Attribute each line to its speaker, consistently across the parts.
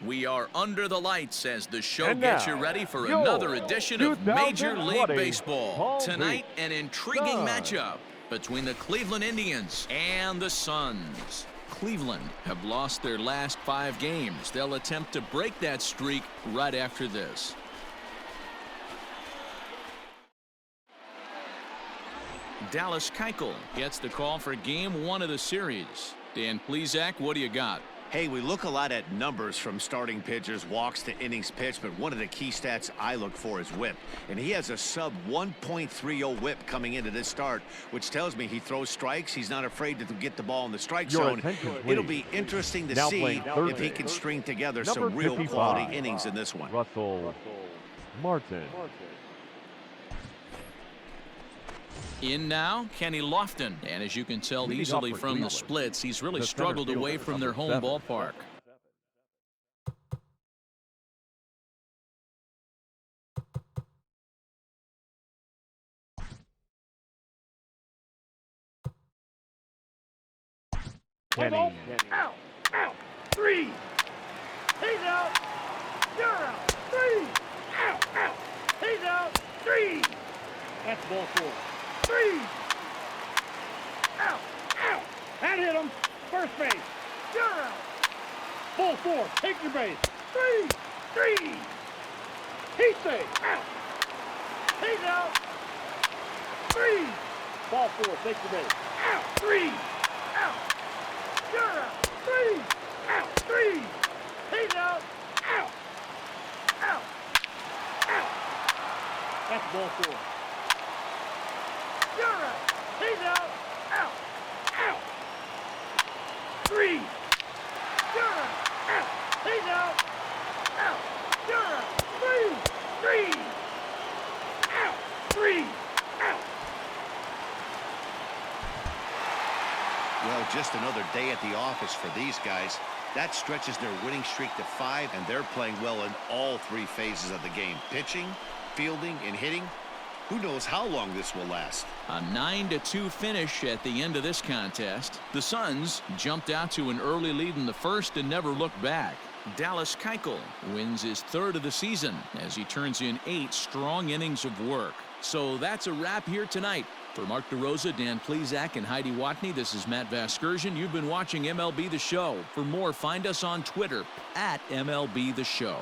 Speaker 1: We are under the lights as the show
Speaker 2: And
Speaker 1: gets
Speaker 2: now,
Speaker 1: you ready for
Speaker 2: your
Speaker 1: another edition of Major League
Speaker 2: 2020
Speaker 1: Baseball.
Speaker 2: Palm
Speaker 1: Tonight,
Speaker 2: Beach
Speaker 1: an intriguing
Speaker 2: Suns.
Speaker 1: matchup between the Cleveland Indians and the Suns. Cleveland have lost their last 5 games. They'll attempt to break that streak right after this. Dallas Keuchel gets the call for Game 1 of the series. Dan Plesac, what do you got?
Speaker 3: Hey, we look a lot at numbers from starting pitchers, walks to innings pitched, but one of the key stats I look for is whip. And he has a sub 1.30 whip coming into this start, which tells me he throws strikes. He's not afraid to get the ball in the strike zone. It'll be interesting to see if he can string together some real quality innings in this one.
Speaker 2: Russell Martin.
Speaker 1: In now, Kenny Lofton. And as you can tell easily from the splits, he's really struggled away from their home ballpark.
Speaker 2: Kenny.
Speaker 4: Out, out, 3. He's out. You're out. 3. Out, out. He's out. 3. That's ball 4. 3. Out, out. That hit him. First base. You're out. Ball 4. Take your base. 3. He's safe. Out. He's out. 3. Ball 4. Take your base. Out. 3. Out. You're out. 3. Out. 3. He's out. Out. Out. Out. That's ball 4. You're out. He's out. Out. Out. 3. You're out. Out. He's out. Out. You're out. 3. Out. 3. Out.
Speaker 3: Well, just another day at the office for these guys. That stretches their winning streak to 5, and they're playing well in all 3 phases of the game. Pitching, fielding, and hitting. Who knows how long this will last?
Speaker 1: A 9-2 finish at the end of this contest. The Suns jumped out to an early lead in the first and never looked back. Dallas Keuchel wins his 3rd of the season as he turns in 8 strong innings of work. So that's a wrap here tonight. For Mark DeRosa, Dan Plesac, and Heidi Watney, this is Matt Vasgersian. You've been watching MLB The Show. For more, find us on Twitter at MLB The Show.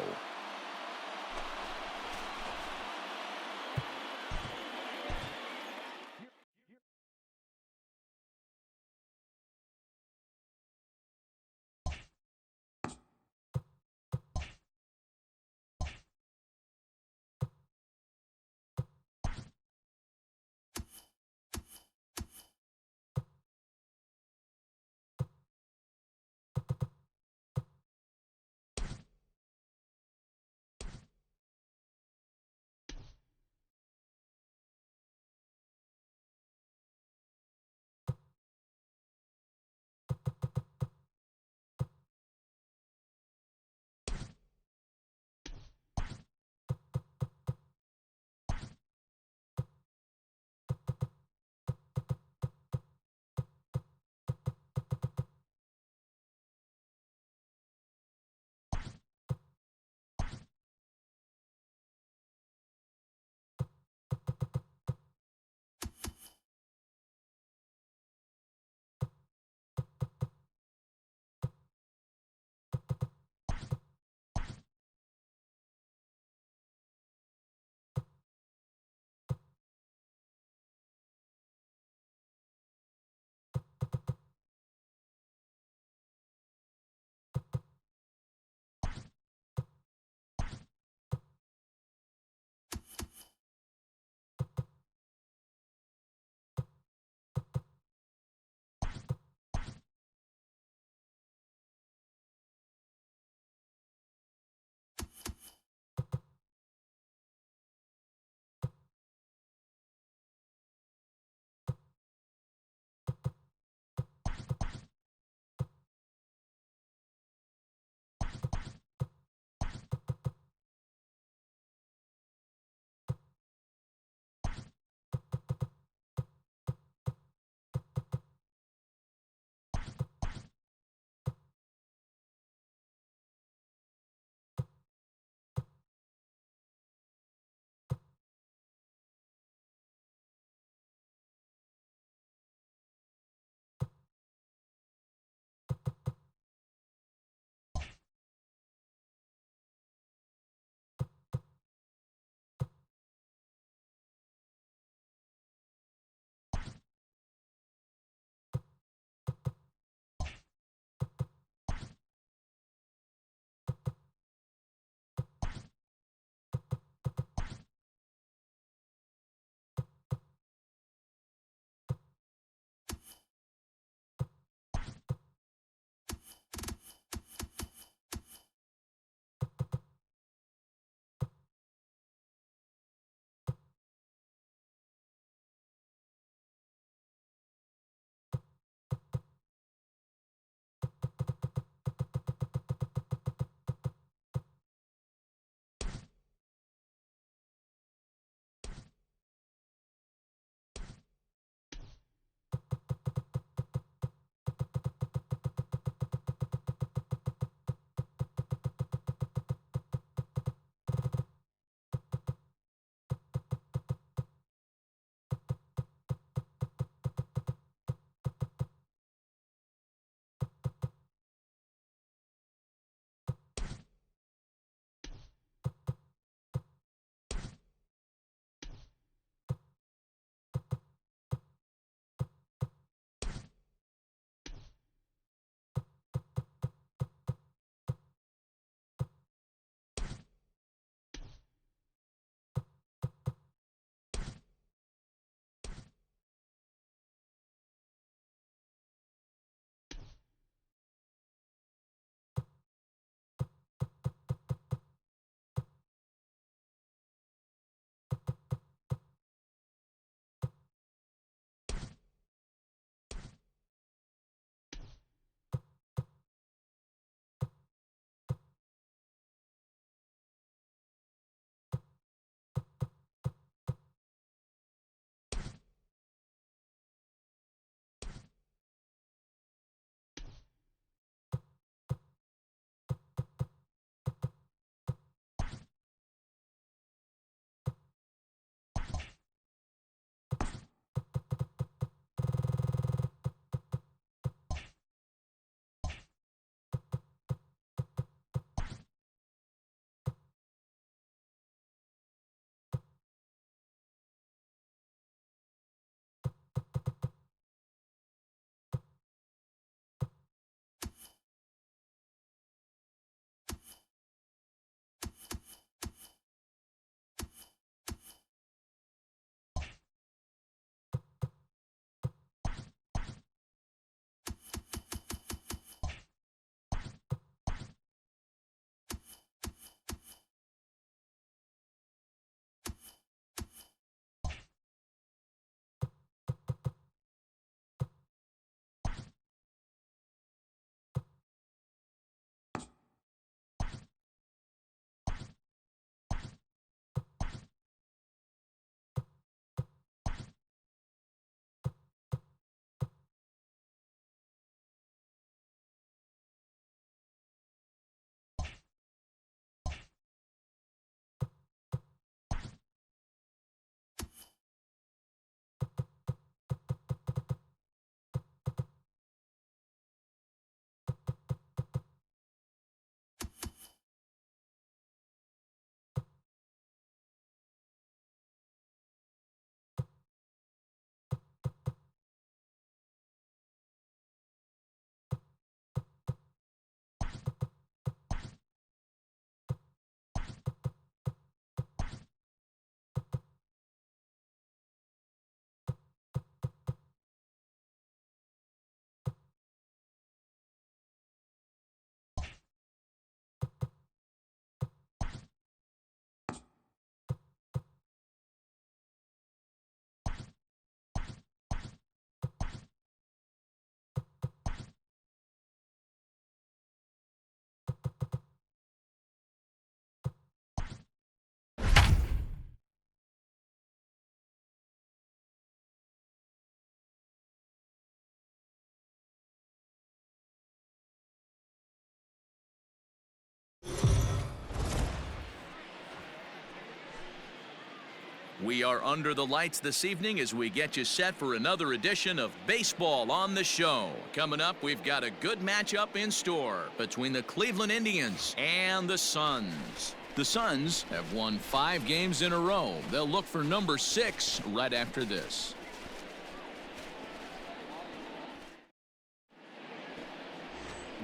Speaker 1: We are under the lights this evening as we get you set for another edition of Baseball on the Show. Coming up, we've got a good matchup in store between the Cleveland Indians and the Suns. The Suns have won 5 games in a row. They'll look for number 6 right after this.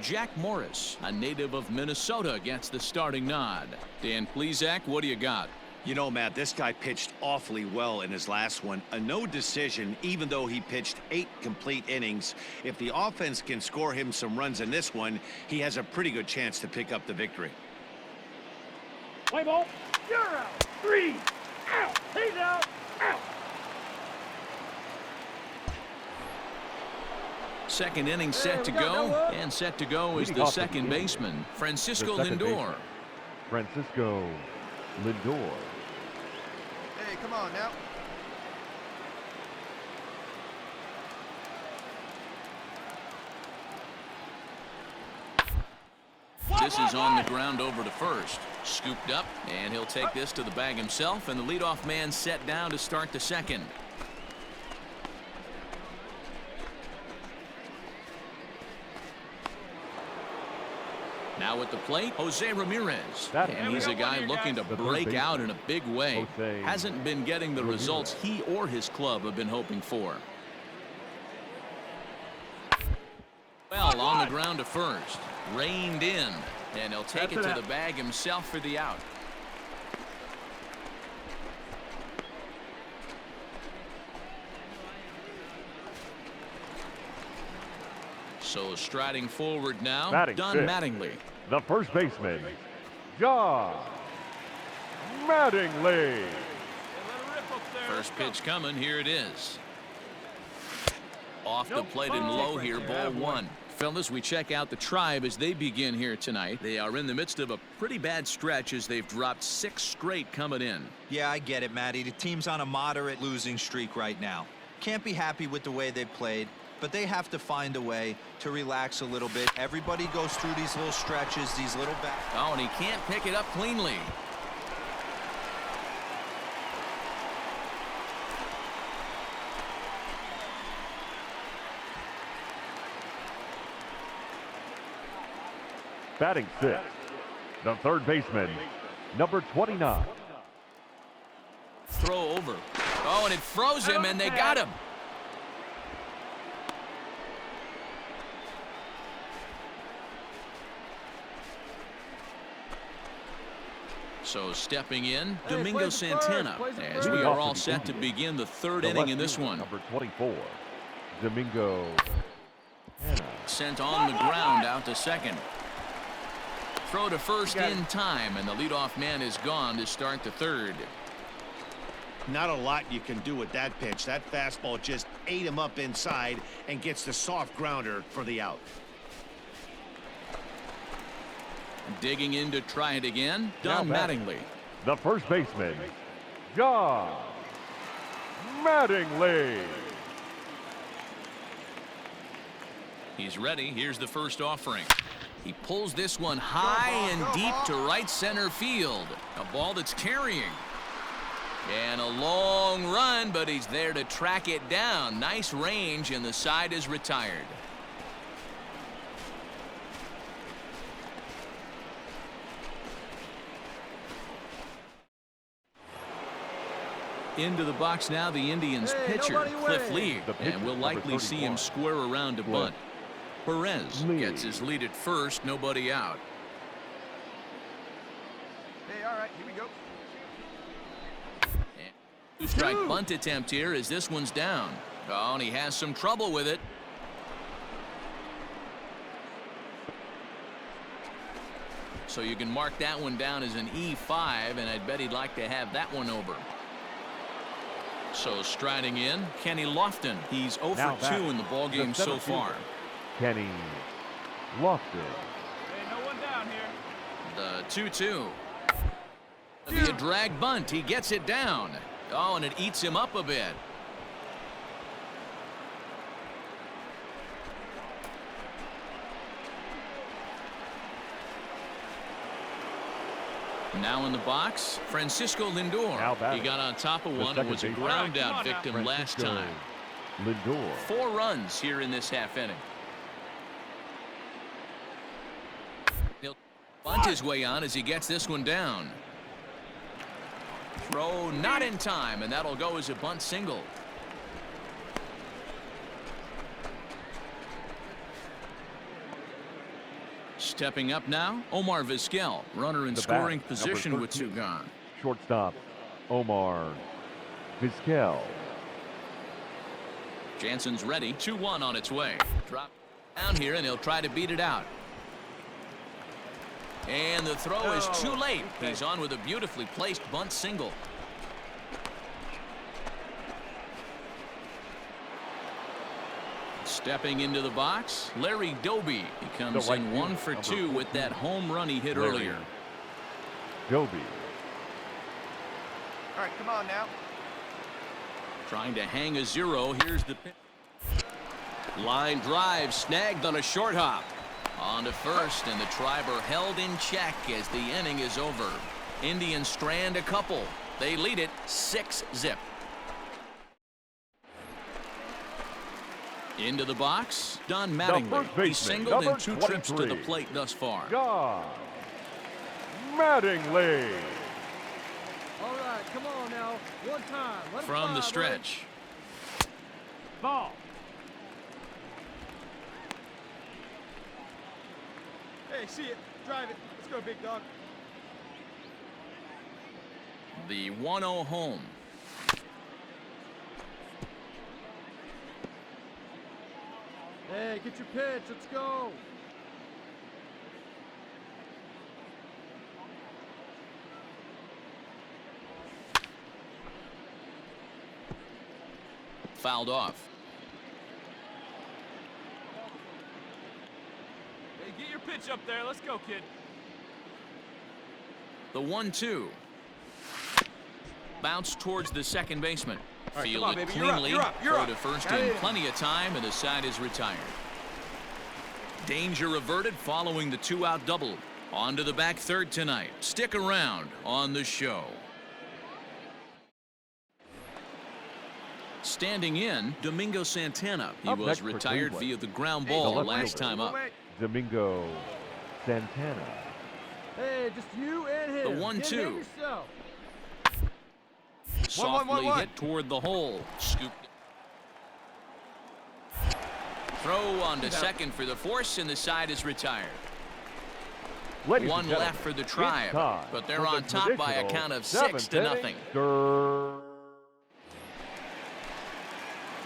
Speaker 1: Jack Morris, a native of Minnesota, gets the starting nod. Dan Plesac, what do you got?
Speaker 3: You know, Matt, this guy pitched awfully well in his last one. A no decision, even though he pitched 8 complete innings. If the offense can score him some runs in this one, he has a pretty good chance to pick up the victory.
Speaker 4: Play ball. You're out. 3. Out. He's out. Out.
Speaker 1: Second inning set to go, and set to go is the second baseman, Francisco Lindor.
Speaker 2: Francisco Lindor.
Speaker 5: Hey, come on now.
Speaker 1: This is on the ground over to first. Scooped up, and he'll take this to the bag himself, and the leadoff man set down to start the second. Now at the plate, Jose Ramirez. And he's a guy looking to break out in a big way. Hasn't been getting the results he or his club have been hoping for. Well, on the ground to first. Reined in. And he'll take it to the bag himself for the out. So striding forward now, Don Mattingly.
Speaker 2: The first baseman, John Mattingly.
Speaker 1: First pitch coming, here it is. Off the plate and low here, ball 1. Fellas, we check out the Tribe as they begin here tonight. They are in the midst of a pretty bad stretch as they've dropped 6 straight coming in.
Speaker 6: Yeah, I get it, Matty. The team's on a moderate losing streak right now. Can't be happy with the way they played, but they have to find a way to relax a little bit. Everybody goes through these little stretches, these little back.
Speaker 1: Oh, and he can't pick it up cleanly.
Speaker 2: Batting 6, the third baseman, number 29.
Speaker 1: Throw over. Oh, and it froze him, and they got him. So stepping in, Domingo Santana, as we are all set to begin the third inning in this one.
Speaker 2: Number 24, Domingo.
Speaker 1: Sent on the ground out to second. Throw to first in time, and the leadoff man is gone to start the third.
Speaker 3: Not a lot you can do with that pitch. That fastball just ate him up inside and gets the soft grounder for the out.
Speaker 1: Digging in to try it again, Don Mattingly.
Speaker 2: The first baseman, John Mattingly.
Speaker 1: He's ready. Here's the first offering. He pulls this one high and deep to right center field. A ball that's carrying. And a long run, but he's there to track it down. Nice range, and the side is retired. Into the box now, the Indians pitcher, Cliff Lee, and we'll likely see him square around to bunt. Perez gets his lead at first, nobody out.
Speaker 5: Hey, all right, here we go.
Speaker 1: And 2-strike bunt attempt here as this one's down. Oh, and he has some trouble with it. So you can mark that one down as an E5, and I'd bet he'd like to have that one over. So striding in, Kenny Lofton. He's 0 for 2 in the ballgame so far.
Speaker 2: Kenny Lofton.
Speaker 4: Hey, no one down here.
Speaker 1: The 2-2. It'll be a drag bunt. He gets it down. Oh, and it eats him up a bit. Now in the box, Francisco
Speaker 2: Now
Speaker 1: Lindor.
Speaker 2: batting.
Speaker 1: He got on top of
Speaker 2: The
Speaker 1: one and
Speaker 2: second
Speaker 1: was a
Speaker 2: baseman.
Speaker 1: ground out
Speaker 4: Come on now.
Speaker 1: victim last
Speaker 2: Francisco
Speaker 1: time.
Speaker 2: Lindor.
Speaker 1: 4 runs here in this half inning. He'll bunt his way on as he gets this one down. Throw not in time, and that'll go as a bunt single. Stepping up now, Omar Vizquel, runner in
Speaker 2: The
Speaker 1: scoring
Speaker 2: bat,
Speaker 1: position
Speaker 2: number
Speaker 1: with 2
Speaker 2: 13.
Speaker 1: gone.
Speaker 2: Shortstop, Omar Vizquel.
Speaker 1: Jansen's ready. 2-1 on its way. Drop down here, and he'll try to beat it out. And the throw is too late. He's on with a beautifully placed bunt single. Stepping into the box, Larry Doby. He comes
Speaker 2: right
Speaker 1: in
Speaker 2: field,
Speaker 1: 1 for
Speaker 2: number
Speaker 1: 2 with
Speaker 2: 14.
Speaker 1: that home run he hit
Speaker 2: Larry
Speaker 1: earlier.
Speaker 2: Doby.
Speaker 5: All right, come on now.
Speaker 1: Trying to hang a 0. Here's the pitch. Line drive snagged on a short hop. On to first, and the Triber held in check as the inning is over. Indians strand a couple. They lead it 6-0. Into the box, Don Mattingly.
Speaker 2: first
Speaker 1: He
Speaker 2: baseman,
Speaker 1: singled in
Speaker 2: number
Speaker 1: 2 trips to the
Speaker 2: 23.
Speaker 1: plate thus far.
Speaker 2: Don Mattingly.
Speaker 4: All right, come on now. One time. Let it
Speaker 1: From the
Speaker 4: fly,
Speaker 1: stretch.
Speaker 4: buddy. Ball.
Speaker 5: Hey, see it. Drive it. Let's go, big dog.
Speaker 1: The 1-0 home.
Speaker 4: Hey, get your pitch. Let's go.
Speaker 1: Fouled off.
Speaker 4: Hey, get your pitch up there. Let's go, kid.
Speaker 1: The 1-2. Bounce towards the second baseman.
Speaker 5: All right, come
Speaker 1: Field
Speaker 5: on,
Speaker 1: it
Speaker 5: baby. You're up,
Speaker 1: cleanly.
Speaker 5: you're up, you're
Speaker 1: Throw
Speaker 5: up.
Speaker 1: to first
Speaker 5: Got
Speaker 1: in
Speaker 5: it.
Speaker 1: plenty of time, and the side is retired. Danger averted following the 2-out double. On to the back third tonight. Stick around on the show. Standing in, Domingo Santana. He
Speaker 2: Up
Speaker 1: was
Speaker 2: next for
Speaker 1: lred
Speaker 2: Cleveland.
Speaker 1: via the ground
Speaker 5: Hey,
Speaker 1: ball
Speaker 2: the left
Speaker 1: last
Speaker 2: fielder.
Speaker 1: time up.
Speaker 5: Wait.
Speaker 2: Domingo Santana.
Speaker 4: Hey, just you and him.
Speaker 1: The
Speaker 4: Get
Speaker 1: 1-2.
Speaker 4: him yourself.
Speaker 1: Softly
Speaker 5: 1-1-1-1.
Speaker 1: hit toward the hole. Scooped. Throw on to second for the force, and the side is retired.
Speaker 2: Ladies
Speaker 1: One
Speaker 2: and gentlemen,
Speaker 1: left for the
Speaker 2: it's
Speaker 1: Tribe,
Speaker 2: time
Speaker 1: but they're
Speaker 2: for
Speaker 1: on
Speaker 2: the
Speaker 1: top by a
Speaker 2: traditional
Speaker 1: count of
Speaker 2: 7th
Speaker 1: 6-0.
Speaker 2: inning stir-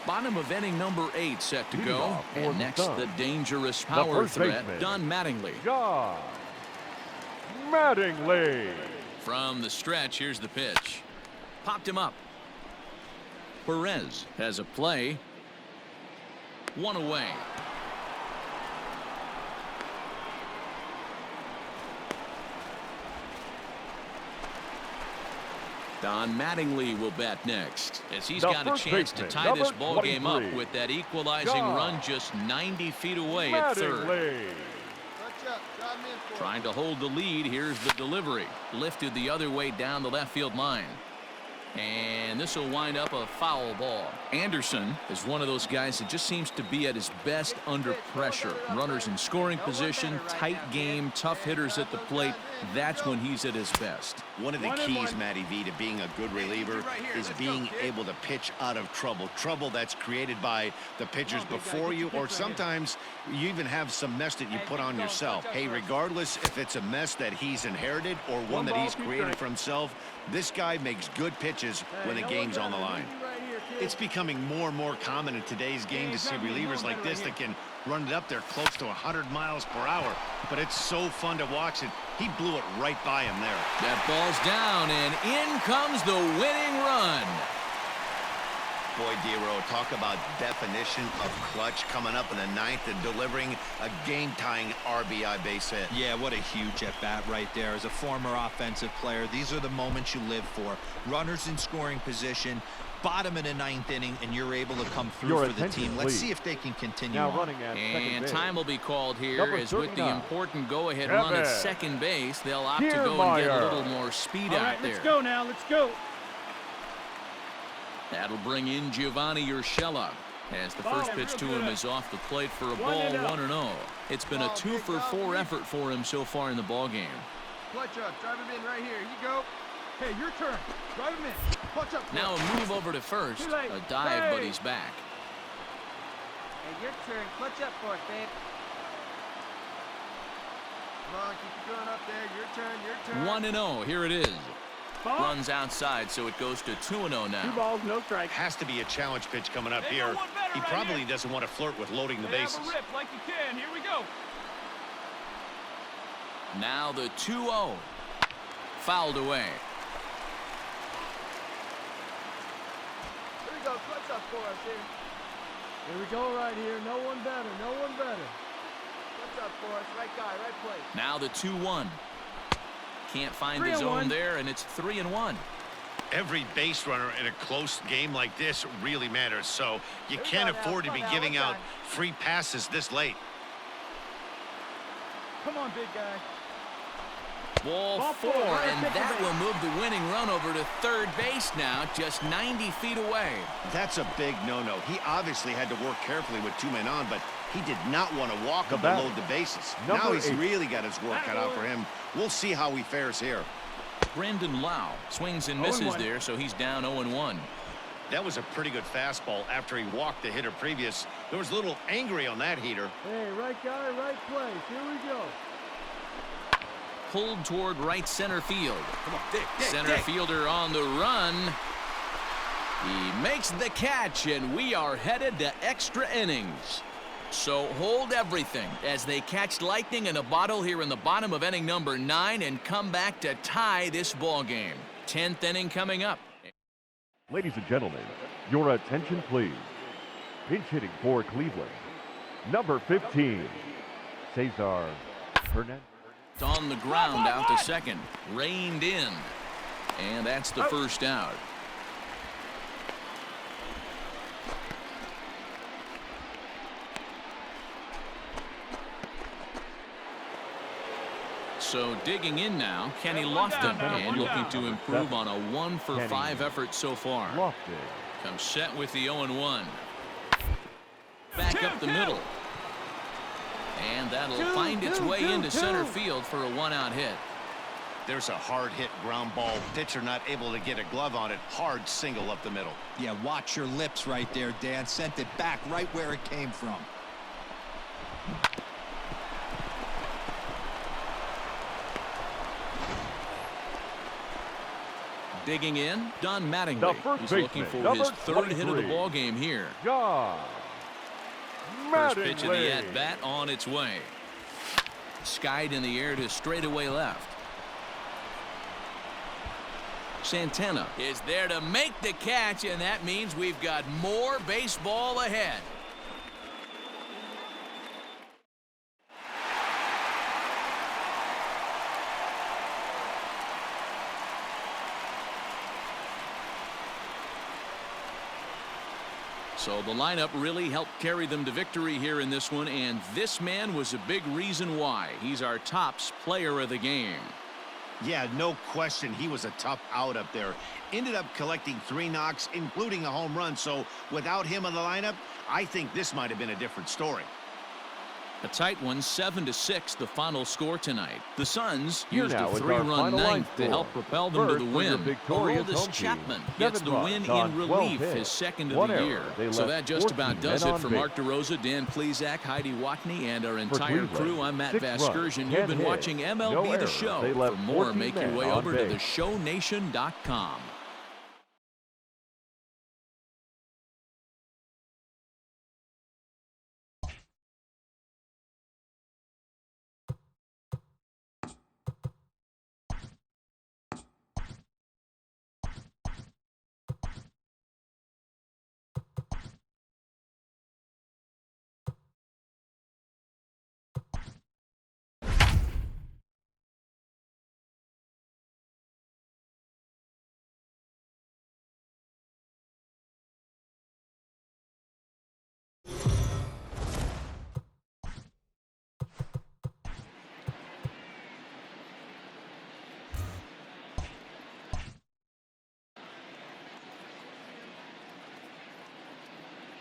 Speaker 1: Bottom of inning number 8 set to
Speaker 2: Leading
Speaker 1: go.
Speaker 2: off for
Speaker 1: And
Speaker 2: the
Speaker 1: next,
Speaker 2: Suns,
Speaker 1: the dangerous power
Speaker 2: first
Speaker 1: threat,
Speaker 2: baseman.
Speaker 1: Don Mattingly.
Speaker 2: Don Mattingly.
Speaker 1: From the stretch, here's the pitch. Popped him up. Perez has a play. 1 away. Don Mattingly will bat next, as he's
Speaker 2: The
Speaker 1: got a
Speaker 2: first
Speaker 1: chance to
Speaker 2: baseman,
Speaker 1: tie this
Speaker 2: number
Speaker 1: ball game up
Speaker 2: 23.
Speaker 1: with that equalizing
Speaker 2: Don
Speaker 1: run just 90 feet away at third.
Speaker 2: Mattingly.
Speaker 5: Touch up. Drive him in for it.
Speaker 1: Trying to hold the lead. Here's the delivery. Lifted the other way down the left field line. And this will wind up a foul ball. Anderson is one of those guys that just seems to be at his best under pressure. Runners in scoring position, tight game, tough hitters at the plate. That's when he's at his best.
Speaker 3: One of the keys, Matty V, to being a good reliever is being able to pitch out of trouble. Trouble that's created by the pitchers before you, or sometimes you even have some mess that you put on yourself. Hey, regardless if it's a mess that he's inherited or one that he's created for himself, this guy makes good pitches when the game's on the line. It's becoming more and more common in today's game to see relievers like this that can run it up there close to 100 miles per hour. But it's so fun to watch it. He blew it right by him there.
Speaker 1: That ball's down, and in comes the winning run.
Speaker 3: Boy, Dero, talk about definition of clutch coming up in the ninth and delivering a game-tying RBI base hit.
Speaker 6: Yeah, what a huge at-bat right there. As a former offensive player, these are the moments you live for. Runners in scoring position, bottom of the ninth inning, and you're able to come through for the team. Let's see if they can continue
Speaker 2: now
Speaker 6: on.
Speaker 2: running at
Speaker 1: And
Speaker 2: base.
Speaker 1: time will be called here
Speaker 2: Number
Speaker 1: as with the
Speaker 2: 39,
Speaker 1: important go-ahead run at second base, they'll opt to go and get a little more speed
Speaker 4: All
Speaker 1: out
Speaker 4: right,
Speaker 1: there.
Speaker 4: let's go now. Let's go.
Speaker 1: That'll bring in Giovanni Urshela as the first pitch to him is off the plate for a ball 1-0. It's been a 2-for-4 effort for him so far in the ballgame.
Speaker 5: Clutch up. Drive him in right here. You go. Hey, your turn. Drive him in. Clutch up.
Speaker 1: Now a move over to first.
Speaker 4: Too late.
Speaker 1: A dive,
Speaker 4: Hey.
Speaker 1: but he's back.
Speaker 7: Hey, your turn. Clutch up for it, babe.
Speaker 5: Come on, keep it going up there. Your turn. Your turn.
Speaker 1: 1-0. Here it is.
Speaker 4: Ball.
Speaker 1: Runs outside, so it goes to 2-0
Speaker 4: 2
Speaker 1: now.
Speaker 4: balls, no strikes.
Speaker 3: Has to be a challenge pitch coming up
Speaker 5: They
Speaker 3: here.
Speaker 5: got one better
Speaker 3: He
Speaker 5: right
Speaker 3: probably
Speaker 5: here.
Speaker 3: doesn't want to flirt with loading the
Speaker 5: Have
Speaker 3: bases.
Speaker 5: a rip like you can. Here we go.
Speaker 1: Now the 2-0. Fouled away.
Speaker 5: Here we go. Clutch up for us here.
Speaker 4: Here we go right here. No one better. No one better.
Speaker 5: Clutch up for us. Right guy, right place.
Speaker 1: Now the 2-1. Can't find the
Speaker 4: 3-1.
Speaker 1: zone there, and it's 3-1.
Speaker 3: Every base runner in a close game like this really matters, so you
Speaker 5: Here we
Speaker 3: can't
Speaker 5: go now.
Speaker 3: afford to
Speaker 5: Come
Speaker 3: be
Speaker 5: on now,
Speaker 3: giving
Speaker 5: one
Speaker 3: out
Speaker 5: time.
Speaker 3: free passes this late.
Speaker 5: Come on, big guy.
Speaker 1: Ball
Speaker 4: Ball
Speaker 1: 4,
Speaker 4: four.
Speaker 1: and
Speaker 4: Take the
Speaker 1: that
Speaker 4: base.
Speaker 1: will move the winning run over to third base now, just 90 feet away.
Speaker 3: That's a big no-no. He obviously had to work carefully with 2 men on, but he did not want to walk
Speaker 2: The
Speaker 3: him to
Speaker 2: batter,
Speaker 3: load the bases.
Speaker 2: number
Speaker 3: Now he's
Speaker 2: 8.
Speaker 3: really got his work cut out for him. We'll see how he fares here.
Speaker 1: Brendan Lau swings and misses
Speaker 4: 0-1.
Speaker 1: there, so he's down 0-1.
Speaker 3: That was a pretty good fastball after he walked the hitter previous. There was a little angry on that heater.
Speaker 4: Hey, right guy, right place. Here we go.
Speaker 1: Pulled toward right center field.
Speaker 6: Come on, Dick,
Speaker 1: Center fielder on the run. He makes the catch, and we are headed to extra innings. So hold everything as they catch lightning in a bottle here in the bottom of inning number 9 and come back to tie this ball game. 10th inning coming up.
Speaker 2: Ladies and gentlemen, your attention please. Pinch hitting for Cleveland, number 15, Cesar Hernandez.
Speaker 1: It's on the ground out to second. Reined in. And that's the first out. So digging in now, Kenny Lofton, and looking to improve on a 1-for-5 effort so far.
Speaker 2: Lofton.
Speaker 1: Comes set with the 0-1. Back up the middle. And that'll find its way into center field for a 1-out hit.
Speaker 3: There's a hard hit ground ball. Pitcher not able to get a glove on it. Hard single up the middle.
Speaker 6: Yeah, watch your lips right there, Dan. Sent it back right where it came from.
Speaker 1: Digging in, Don
Speaker 2: The
Speaker 1: Mattingly.
Speaker 2: first
Speaker 1: He's looking
Speaker 2: baseman,
Speaker 1: for his
Speaker 2: number
Speaker 1: third hit of the
Speaker 2: 23.
Speaker 1: ball game here.
Speaker 2: John
Speaker 1: First pitch of the
Speaker 2: Mattingly.
Speaker 1: at-bat on its way. Skied in the air to straightaway left. Santana is there to make the catch, and that means we've got more baseball ahead. So the lineup really helped carry them to victory here in this one, and this man was a big reason why. He's our tops player of the game.
Speaker 3: Yeah, no question. He was a tough out up there. Ended up collecting 3 knocks, including a home run. So without him in the lineup, I think this might have been a different story.
Speaker 1: A tight one, 7-6, the final score tonight. The Suns
Speaker 2: Here
Speaker 1: used a
Speaker 2: now is our
Speaker 1: 3-run
Speaker 2: final line
Speaker 1: ninth to
Speaker 2: score.
Speaker 1: help propel them
Speaker 2: First
Speaker 1: to the
Speaker 2: for your
Speaker 1: win.
Speaker 2: victorious
Speaker 1: Aroldis
Speaker 2: home team,
Speaker 1: Chapman gets
Speaker 2: 7
Speaker 1: the
Speaker 2: runs
Speaker 1: win
Speaker 2: on
Speaker 1: in
Speaker 2: 12
Speaker 1: relief,
Speaker 2: hits.
Speaker 1: his second of
Speaker 2: 1
Speaker 1: the
Speaker 2: error.
Speaker 1: year.
Speaker 2: They
Speaker 1: So
Speaker 2: left
Speaker 1: that just
Speaker 2: 14
Speaker 1: about does
Speaker 2: men
Speaker 1: it
Speaker 2: on
Speaker 1: for
Speaker 2: base.
Speaker 1: Mark DeRosa, Dan Plezak, Heidi Watney, and our entire
Speaker 2: Cleveland,
Speaker 1: crew. I'm Matt
Speaker 2: 6 runs,
Speaker 1: Vasgersian.
Speaker 2: 10
Speaker 1: You've been
Speaker 2: hits,
Speaker 1: watching
Speaker 2: no
Speaker 1: MLB The
Speaker 2: errors.
Speaker 1: Show.
Speaker 2: They left
Speaker 1: For more,
Speaker 2: 14
Speaker 1: make your
Speaker 2: men
Speaker 1: way
Speaker 2: on
Speaker 1: over to
Speaker 2: base.
Speaker 1: theshownation.com.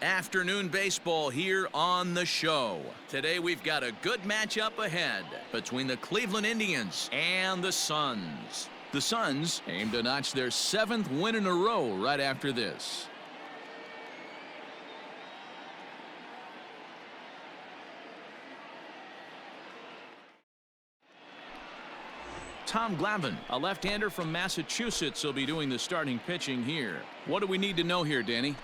Speaker 1: Afternoon baseball here on the show. Today we've got a good matchup ahead between the Cleveland Indians and the Suns. The Suns aim to notch their 7th win in a row right after this. Tom Glavine, a left-hander from Massachusetts, will be doing the starting pitching here. What do we need to know here, Danny?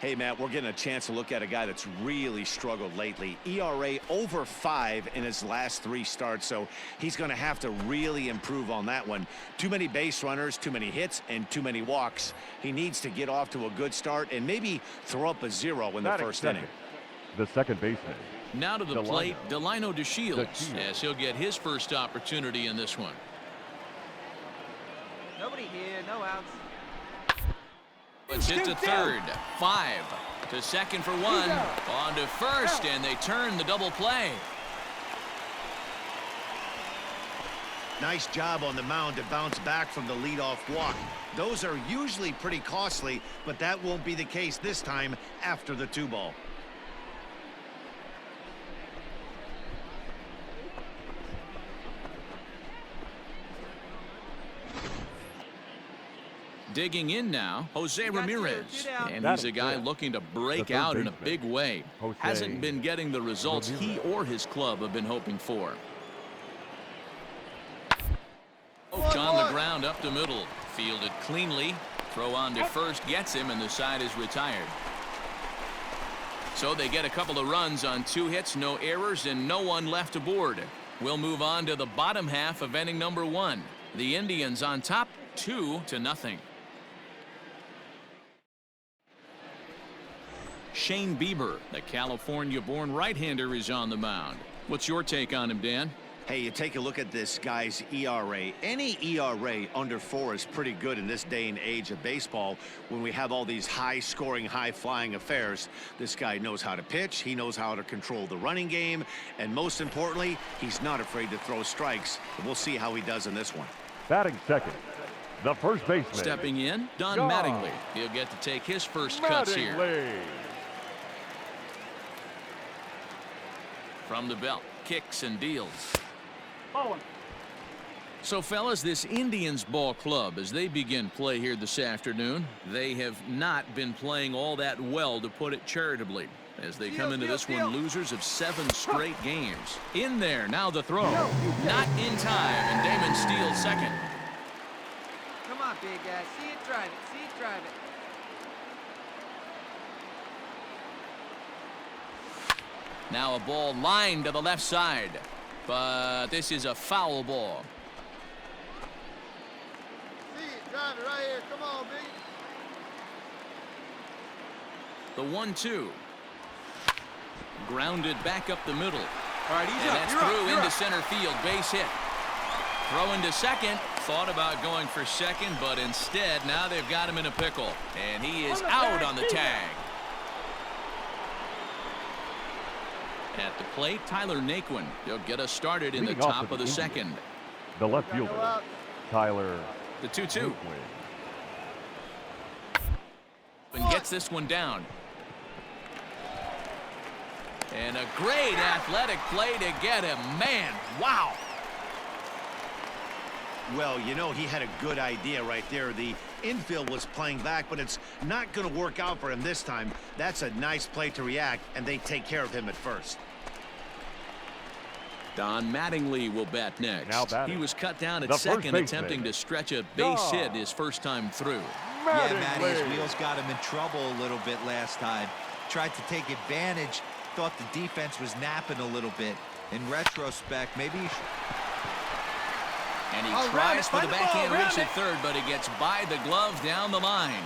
Speaker 3: Hey, Matt, we're getting a chance to look at a guy that's really struggled lately. ERA over 5 in his last 3 starts, so he's going to have to really improve on that one. Too many base runners, too many hits, and too many walks. He needs to get off to a good start and maybe throw up a 0 in the first inning.
Speaker 2: The second baseman.
Speaker 1: Now to the plate, Delino DeShields, as he'll get his first opportunity in this one.
Speaker 7: Nobody here, no outs.
Speaker 1: Let's hit to third. 5 to second for 1. On to first, and they turn the double play.
Speaker 3: Nice job on the mound to bounce back from the leadoff walk. Those are usually pretty costly, but that won't be the case this time after the 2-ball.
Speaker 1: Digging in now, Jose Ramirez. And he's a guy looking to break out in a big way. Hasn't been getting the results he or his club have been hoping for. On the ground up the middle. Fielded cleanly. Throw on to first gets him, and the side is retired. So they get a couple of runs on 2 hits, no errors, and no one left aboard. We'll move on to the bottom half of inning number 1. The Indians on top, 2-0. Shane Bieber, the California-born right-hander, is on the mound. What's your take on him, Dan?
Speaker 3: Hey, you take a look at this guy's ERA. Any ERA under 4 is pretty good in this day and age of baseball when we have all these high-scoring, high-flying affairs. This guy knows how to pitch. He knows how to control the running game. And most importantly, he's not afraid to throw strikes. We'll see how he does in this one.
Speaker 2: Batting second, the first baseman.
Speaker 1: Stepping in, Don Mattingly. He'll get to take his first cuts here. From the belt, kicks and deals. So, fellas, this Indians ball club, as they begin play here this afternoon, they have not been playing all that well, to put it charitably, as they come into this one losers of 7 straight games. In there, now the throw. Not in time, and Damon steals second.
Speaker 7: Come on, big guy. See it, drive it. See it, drive it.
Speaker 1: Now a ball lined to the left side, but this is a foul ball.
Speaker 5: See it, drive it right here. Come on, big.
Speaker 1: The 1-2. Grounded back up the middle.
Speaker 5: All right,
Speaker 1: and that's through into center field. Base hit. Throw into second. Thought about going for second, but instead now they've got him in a pickle. And he is out on the tag. At the plate, Tyler Naquin. He'll get us started in the top of the second.
Speaker 2: The left fielder, Tyler.
Speaker 1: The 2-2. And gets this one down. And a great athletic play to get him. Man, wow.
Speaker 3: Well, you know, he had a good idea right there. The infield was playing back, but it's not going to work out for him this time. That's a nice play to react, and they take care of him at first.
Speaker 1: Don Mattingly will bat next. He was cut down at second, attempting to stretch a base hit his first time through.
Speaker 6: Yeah, Matty, his wheels got him in trouble a little bit last time. Tried to take advantage. Thought the defense was napping a little bit. In retrospect, maybe he
Speaker 1: and he tries for the backhand reach at third, but it gets by the glove down the line.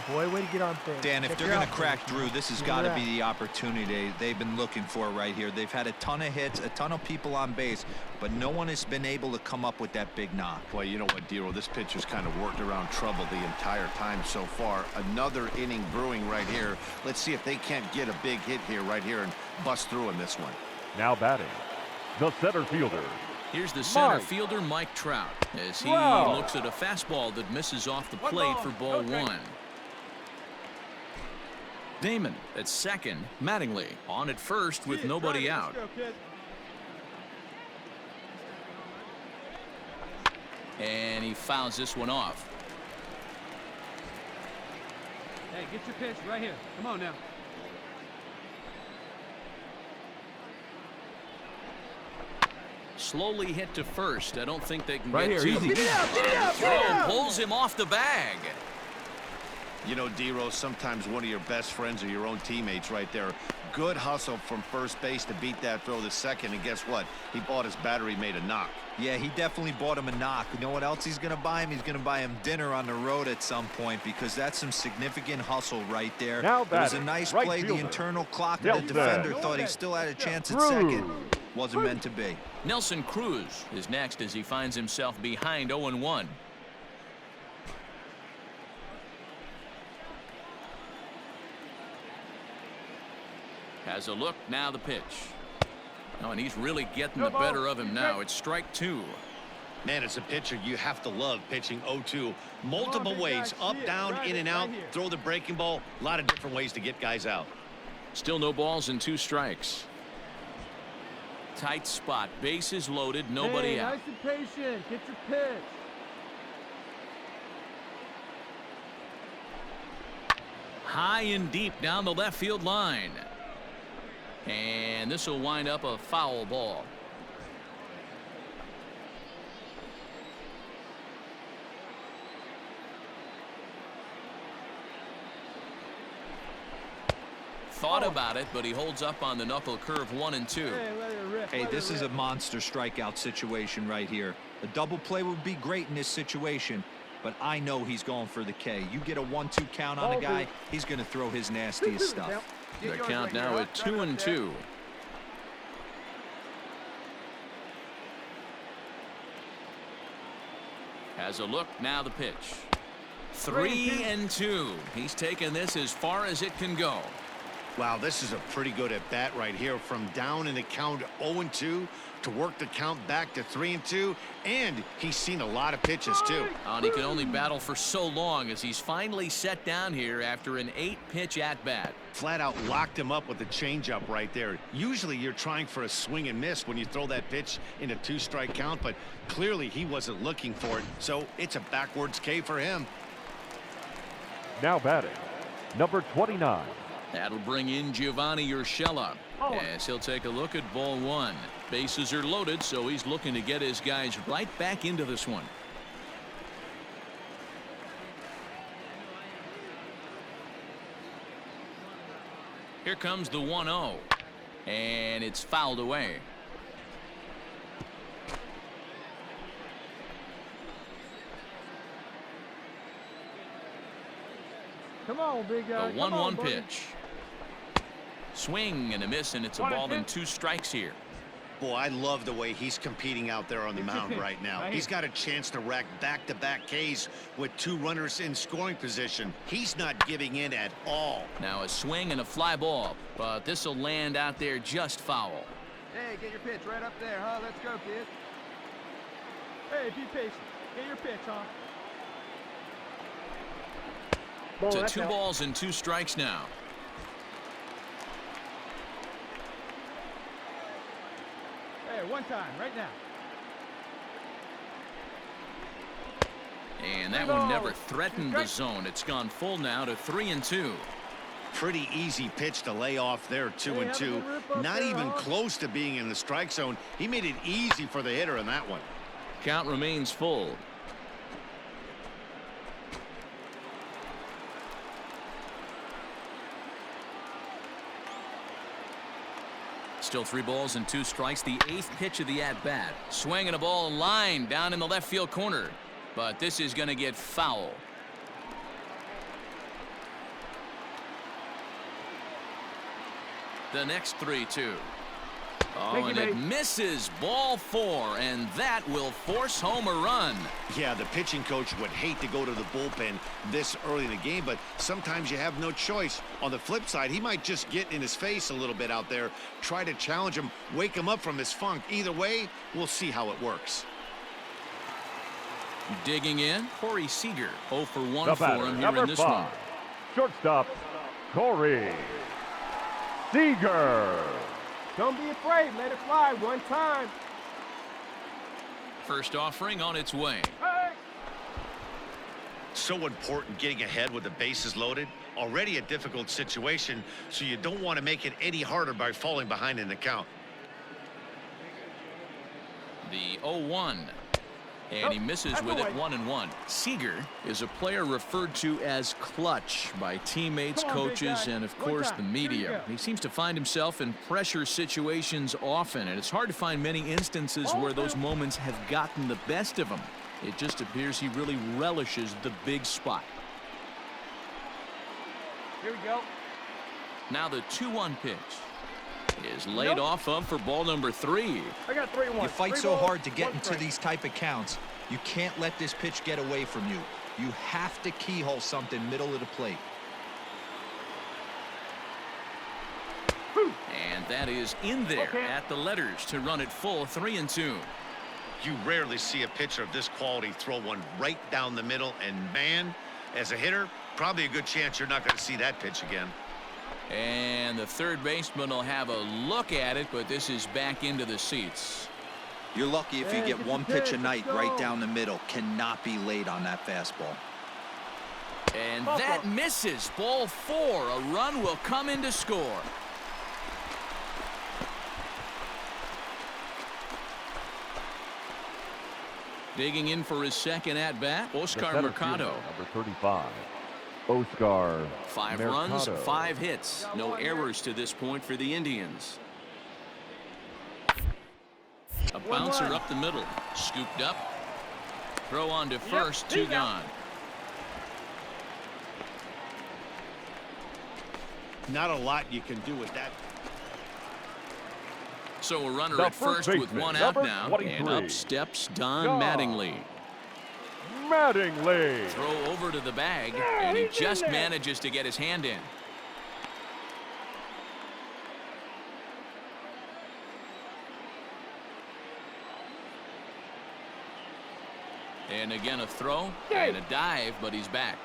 Speaker 8: Boy, way to get on things.
Speaker 6: Dan, if they're going to crack Drew, this has got to be the opportunity they've been looking for right here. They've had a ton of hits, a ton of people on base, but no one has been able to come up with that big knock.
Speaker 3: Well, you know what, Dero, this pitcher's kind of worked around trouble the entire time so far. Another inning brewing right here. Let's see if they can't get a big hit here right here and bust through in this one.
Speaker 2: Now batting, the center fielder.
Speaker 1: Here's the center fielder, Mike Trout, as he looks at a fastball that misses off the plate for ball 1. Damon at second. Mattingly on at first with nobody out.
Speaker 5: Let's go, kid.
Speaker 1: And he fouls this one off.
Speaker 5: Hey, get your pitch right here. Come on now.
Speaker 1: Slowly hit to first. I don't think they can
Speaker 2: Right
Speaker 1: get
Speaker 2: here,
Speaker 1: to
Speaker 2: easy.
Speaker 1: him. Throw pulls him off the bag.
Speaker 3: You know, D-Rose, sometimes one of your best friends are your own teammates right there. Good hustle from first base to beat that throw to second, and guess what? He bought his battery made a knock.
Speaker 6: Yeah, he definitely bought him a knock. You know what else he's going to buy him? He's going to buy him dinner on the road at some point, because that's some significant hustle right there.
Speaker 2: Now
Speaker 6: it was a
Speaker 2: batting,
Speaker 6: nice
Speaker 2: right
Speaker 6: play. The
Speaker 2: fielder.
Speaker 6: internal clock of
Speaker 2: Nelson.
Speaker 6: the defender thought he still had a chance at
Speaker 2: Cruz.
Speaker 6: second. Wasn't meant to be.
Speaker 1: Nelson Cruz is next as he finds himself behind 0-1. Has a look, now the pitch. Oh, and he's really getting the better of him now. It's strike two.
Speaker 3: Man, as a pitcher, you have to love pitching 0-2. Multiple ways, up, down, in and out, throw the breaking ball. A lot of different ways to get guys out.
Speaker 1: Still no balls and 2 strikes. Tight spot, bases loaded, nobody out.
Speaker 5: Nice and patient. Get your pitch.
Speaker 1: High and deep down the left field line. And this will wind up a foul ball. Thought about it, but he holds up on the knuckle curve 1 and 2.
Speaker 6: Hey, this is a monster strikeout situation right here. A double play would be great in this situation, but I know he's going for the K. You get a 1-2 count on a guy, he's going to throw his nastiest stuff.
Speaker 1: The count now at 2 and 2. Has a look, now the pitch. 3 and 2. He's taken this as far as it can go.
Speaker 3: Wow, this is a pretty good at bat right here. From down in the count 0-2 to work the count back to 3-2, and he's seen a lot of pitches too.
Speaker 1: And he can only battle for so long as he's finally set down here after an 8-pitch at bat.
Speaker 3: Flat out locked him up with the changeup right there. Usually you're trying for a swing and miss when you throw that pitch in a 2-strike count, but clearly he wasn't looking for it, so it's a backwards K for him.
Speaker 2: Now batting, number 29.
Speaker 1: That'll bring in Giovanni Urshela as he'll take a look at ball 1. Bases are loaded, so he's looking to get his guys right back into this one. Here comes the 1-0, and it's fouled away.
Speaker 5: Come on, big guy.
Speaker 1: The 1-1 pitch. Swing and a miss, and it's a ball and 2 strikes here.
Speaker 3: Boy, I love the way he's competing out there on the mound right now. He's got a chance to rack back-to-back Ks with 2 runners in scoring position. He's not giving in at all.
Speaker 1: Now a swing and a fly ball, but this will land out there just foul.
Speaker 5: Hey, get your pitch right up there, huh? Let's go, kid. Hey, be patient. Get your pitch, huh?
Speaker 1: To 2 balls and 2 strikes now.
Speaker 5: Hey, one time, right now.
Speaker 1: And that one never threatened the zone. It's gone full now to 3 and 2.
Speaker 3: Pretty easy pitch to lay off there, 2 and 2. Not even close to being in the strike zone. He made it easy for the hitter in that one.
Speaker 1: Count remains full. Still 3 balls and 2 strikes. The 8th pitch of the at-bat. Swinging a ball line down in the left field corner. But this is going to get foul. The next 3-2. Oh, and it misses. Ball 4, and that will force home a run.
Speaker 3: Yeah, the pitching coach would hate to go to the bullpen this early in the game, but sometimes you have no choice. On the flip side, he might just get in his face a little bit out there, try to challenge him, wake him up from his funk. Either way, we'll see how it works.
Speaker 1: Digging in, Corey Seager. 0 for 1
Speaker 2: The
Speaker 1: for
Speaker 2: batter,
Speaker 1: him here
Speaker 2: number
Speaker 1: in this
Speaker 2: 5.
Speaker 1: one.
Speaker 2: Shortstop, Corey Seager.
Speaker 5: Don't be afraid. Let it fly one time.
Speaker 1: First offering on its way.
Speaker 3: So important getting ahead with the bases loaded. Already a difficult situation, so you don't want to make it any harder by falling behind in the count.
Speaker 1: The 0-1. And he misses with it 1-1. Seager is a player referred to as clutch by teammates, coaches, and of course the media. He seems to find himself in pressure situations often, and it's hard to find many instances where those moments have gotten the best of him. It just appears he really relishes the big spot.
Speaker 7: Here we go.
Speaker 1: Now the 2-1 pitch is laid off of for ball number 3.
Speaker 4: I got 3-1.
Speaker 6: You fight so hard to get into these type of counts. You can't let this pitch get away from you. You have to keyhole something middle of the plate.
Speaker 1: And that is in there at the letters to run it full 3-2.
Speaker 3: You rarely see a pitcher of this quality throw one right down the middle, and man, as a hitter, probably a good chance you're not going to see that pitch again.
Speaker 1: And the third baseman will have a look at it, but this is back into the seats.
Speaker 6: You're lucky if you
Speaker 5: Hey,
Speaker 6: get one pitch a night
Speaker 5: go.
Speaker 6: right down the middle. Cannot be late on that fastball.
Speaker 1: And that misses. Ball 4. A run will come in to score. Digging in for his second at-bat, Oscar Mercado.
Speaker 2: Number 35. Oscar
Speaker 1: 5
Speaker 2: Mercado.
Speaker 1: runs, 5 hits. No errors to this point for the Indians. A bouncer up the middle. Scooped up. Throw on to first. 2 gone.
Speaker 3: Not a lot you can do with that.
Speaker 1: So a runner
Speaker 2: The
Speaker 1: at first with
Speaker 2: baseman,
Speaker 1: 1 out
Speaker 2: number
Speaker 1: now.
Speaker 2: 23.
Speaker 1: And up steps Don
Speaker 2: John
Speaker 1: Mattingly.
Speaker 2: Mattingly.
Speaker 1: Throw over to the bag, and he just manages to get his hand in. And again a throw and a dive, but he's back.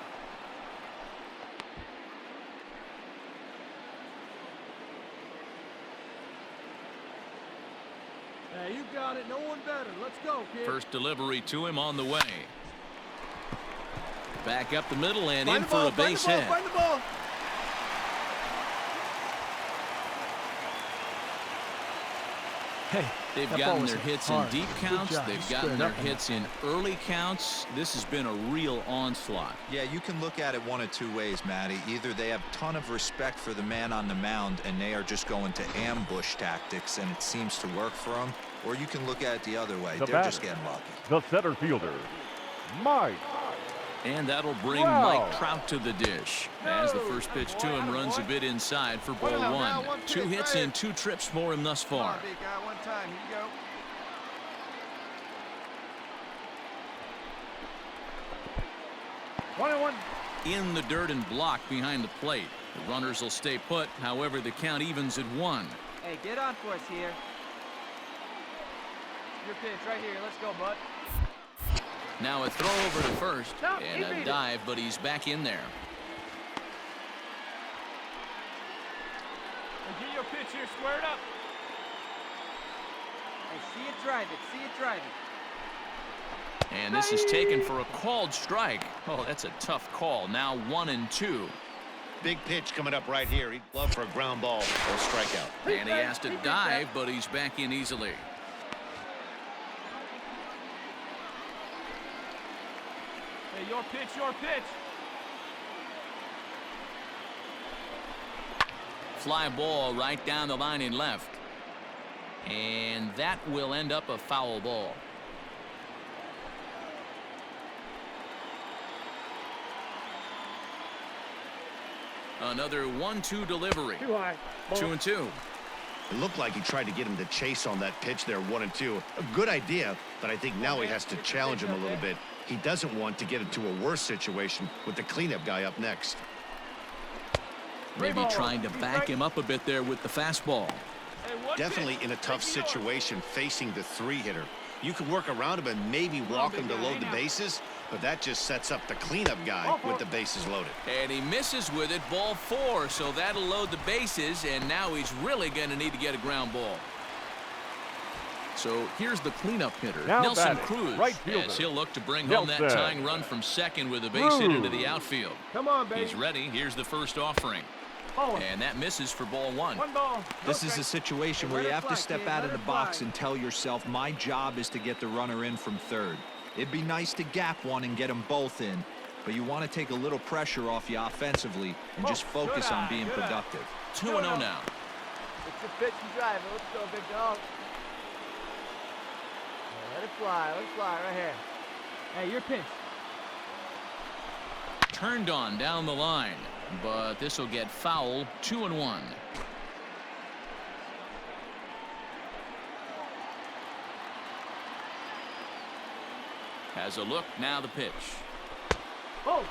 Speaker 5: Hey, you got it. No one better. Let's go, kid.
Speaker 1: First delivery to him on the way. Back up the middle and
Speaker 5: Find
Speaker 1: in
Speaker 5: the
Speaker 1: for
Speaker 5: ball,
Speaker 1: a base hit.
Speaker 5: Find the ball.
Speaker 8: Hey,
Speaker 1: They've
Speaker 8: that ball
Speaker 1: gotten
Speaker 8: was
Speaker 1: their hits
Speaker 8: hard.
Speaker 1: in deep
Speaker 8: Good
Speaker 1: counts.
Speaker 8: job.
Speaker 1: They've
Speaker 8: You
Speaker 1: gotten
Speaker 8: squared
Speaker 1: their
Speaker 8: up on
Speaker 1: hits in early counts. This has been a real onslaught.
Speaker 6: Yeah, you can look at it one of 2 ways, Matty. Either they have a ton of respect for the man on the mound and they are just going to ambush tactics and it seems to work for them, or you can look at it the other way.
Speaker 2: The
Speaker 6: They're just
Speaker 2: batter,
Speaker 6: getting lucky.
Speaker 2: the center fielder, Mike.
Speaker 1: And that'll bring Mike Trout to the dish as the first pitch to him runs a bit inside for ball 1. 2 hits and 2 trips for him thus
Speaker 5: Come
Speaker 1: far.
Speaker 5: on, big guy. One time. Here you go.
Speaker 1: In the dirt and blocked behind the plate. The runners will stay put. However, the count evens at 1.
Speaker 7: Hey, get on for us here. Your pitch right here. Let's go, bud.
Speaker 1: Now a throw over to first and a dive, but he's back in there.
Speaker 5: Get your pitch here squared up.
Speaker 7: Hey, see it drive it. See it drive it.
Speaker 1: And this is taken for a called strike. Oh, that's a tough call. Now 1-2.
Speaker 3: Big pitch coming up right here. He'd love for a ground ball or a strikeout.
Speaker 1: And he has to dive, but he's back in easily.
Speaker 5: Hey, your pitch, your pitch.
Speaker 1: Fly ball right down the line in left. And that will end up a foul ball. Another 1-2 delivery.
Speaker 4: Too high.
Speaker 1: 2-2.
Speaker 3: It looked like he tried to get him to chase on that pitch there, 1-2. A good idea, but I think now he has to challenge him a little bit. He doesn't want to get into a worse situation with the cleanup guy up next.
Speaker 1: Maybe trying to back him up a bit there with the fastball.
Speaker 3: Definitely in a tough situation facing the 3-hitter. You can work around him and maybe walk him to load the bases, but that just sets up the cleanup guy with the bases loaded.
Speaker 1: And he misses with it, ball 4, so that'll load the bases, and now he's really going to need to get a ground ball. So here's the cleanup hitter,
Speaker 2: Now
Speaker 1: Nelson
Speaker 2: batting,
Speaker 1: Cruz,
Speaker 2: right fielder.
Speaker 1: as he'll look to bring home that
Speaker 2: Nelson
Speaker 1: tying run from second with a base hit into the outfield.
Speaker 4: Come on, baby.
Speaker 1: He's ready. Here's the first offering. And that misses for ball 1.
Speaker 4: One ball.
Speaker 6: This is a situation where you have to step out of the box and tell yourself, my job is to get the runner in from third. It'd be nice to gap one and get them both in, but you want to take a little pressure off you offensively and just focus on being productive.
Speaker 1: 2-0 now.
Speaker 7: It's a pitch and drive. Let's go, big dog. Let it fly. Let it fly right here.
Speaker 5: Hey, your pitch.
Speaker 1: Turned on down the line, but this will get foul. 2-1. Has a look, now the pitch.
Speaker 4: Oh.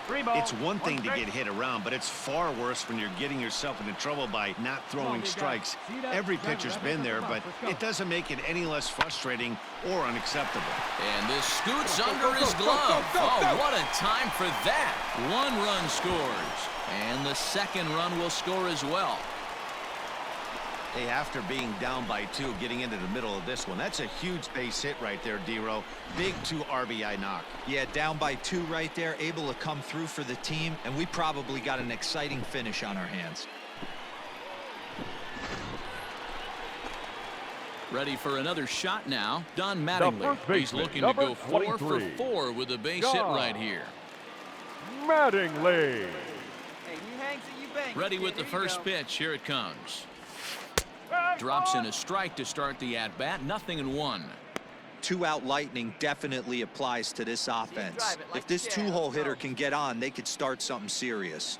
Speaker 4: Three balls.
Speaker 3: It's one thing to get hit around, but it's far worse when you're getting yourself into trouble by not throwing strikes. Every pitcher's been there, but it doesn't make it any less frustrating or unacceptable.
Speaker 1: And this scoots under his glove. Oh, what a time for that. 1 run scores, and the second run will score as well.
Speaker 3: Hey, after being down by 2, getting into the middle of this one, that's a huge base hit right there, D-Row. Big 2 RBI knock.
Speaker 6: Yeah, down by 2 right there, able to come through for the team, and we probably got an exciting finish on our hands.
Speaker 1: Ready for another shot now. Don Mattingly.
Speaker 2: first
Speaker 1: He's
Speaker 2: baseman,
Speaker 1: looking to go 4 for
Speaker 2: 23.
Speaker 1: 4 with a base hit right here.
Speaker 2: Mattingly.
Speaker 7: Hey, you hangs it, you bang.
Speaker 1: Ready with the
Speaker 7: Here you
Speaker 1: first
Speaker 7: go.
Speaker 1: pitch. Here it comes. Drops in a strike to start the at-bat. 0-1.
Speaker 6: 2-out lightning definitely applies to this offense.
Speaker 7: drive it like
Speaker 6: If this
Speaker 7: you can.
Speaker 6: 2-hole hitter can get on, they could start something serious.